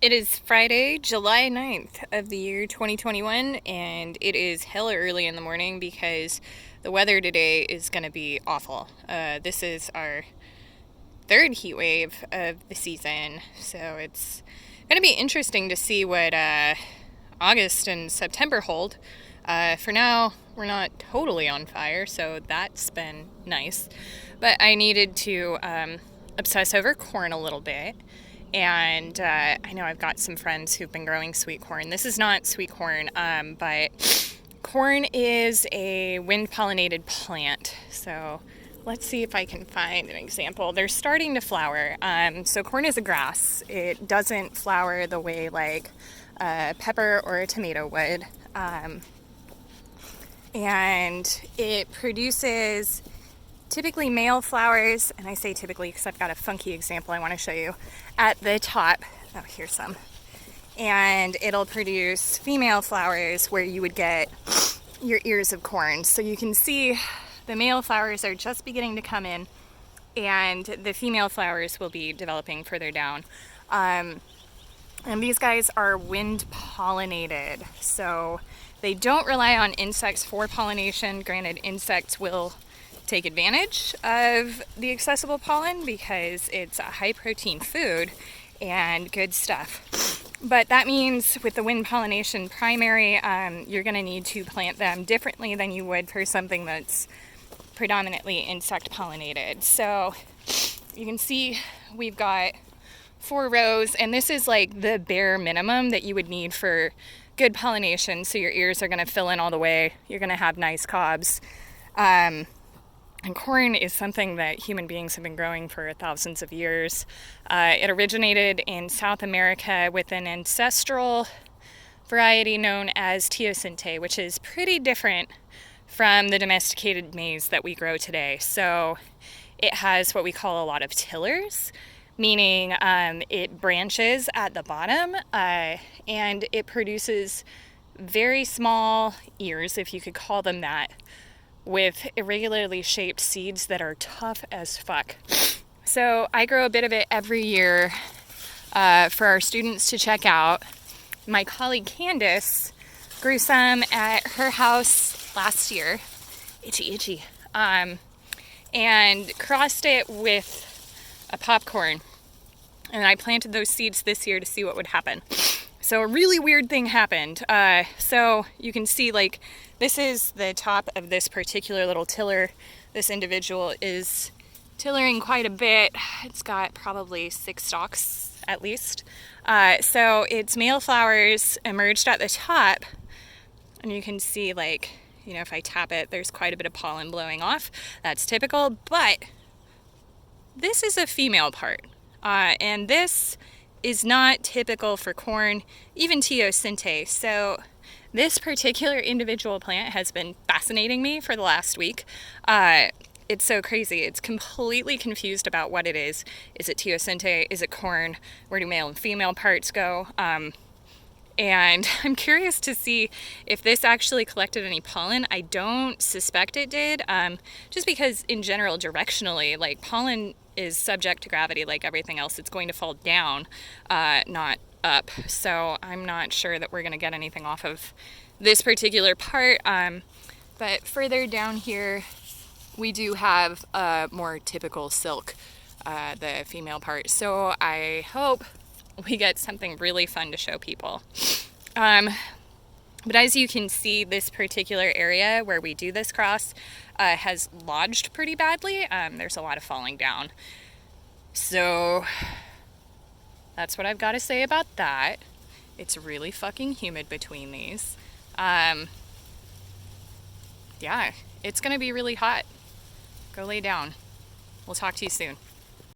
It is Friday, July 9th of the year 2021, and it is hella early in the morning because the weather today is going to be awful. This is our third heat wave of the season, so it's going to be interesting to see what August and September hold. For now, we're not totally on fire, so that's been nice. But I needed to obsess over corn a little bit. And I know I've got some friends who've been growing sweet corn. This is not sweet corn, but corn is a wind-pollinated plant. So let's see if I can find an example. They're starting to flower. So corn is a grass. It doesn't flower the way like a pepper or a tomato would. And it produces typically male flowers, and I say typically because I've got a funky example I want to show you at the top. Oh, here's some. And it'll produce female flowers where you would get your ears of corn. So you can see the male flowers are just beginning to come in, and the female flowers will be developing further down. And these guys are wind pollinated, so they don't rely on insects for pollination. Granted, insects will take advantage of the accessible pollen because it's a high protein food and good stuff. But that means with the wind pollination primary, you're going to need to plant them differently than you would for something that's predominantly insect pollinated. So you can see we've got 4 rows, and this is like the bare minimum that you would need for good pollination. So your ears are going to fill in all the way. You're going to have nice cobs. And corn is something that human beings have been growing for thousands of years. It originated in South America with an ancestral variety known as Teosinte, which is pretty different from the domesticated maize that we grow today. So it has what we call a lot of tillers, meaning it branches at the bottom and it produces very small ears, if you could call them that, with irregularly shaped seeds that are tough as fuck. So I grow a bit of it every year for our students to check out. My colleague Candace grew some at her house last year, itchy, and crossed it with a popcorn. And I planted those seeds this year to see what would happen. So a really weird thing happened. So you can see, like, this is the top of this particular little tiller. This individual is tillering quite a bit. It's got probably 6 stalks at least. So its male flowers emerged at the top, and you can see, like, you know, if I tap it, there's quite a bit of pollen blowing off. That's typical, but this is a female part. And this is not typical for corn, even Teosinte. So this particular individual plant has been fascinating me for the last week. It's so crazy. It's completely confused about what it is. Is it Teosinte? Is it corn? Where do male and female parts go? And I'm curious to see if this actually collected any pollen. I don't suspect it did, just because in general, directionally, like, pollen is subject to gravity like everything else. It's going to fall down, not up. So I'm not sure that we're going to get anything off of this particular part. But further down here, we do have a more typical silk, the female part. So I hope we get something really fun to show people. But as you can see, this particular area where we do this cross has lodged pretty badly. There's a lot of falling down. So that's what I've got to say about that. It's really fucking humid between these. Yeah, it's going to be really hot. Go lay down. We'll talk to you soon.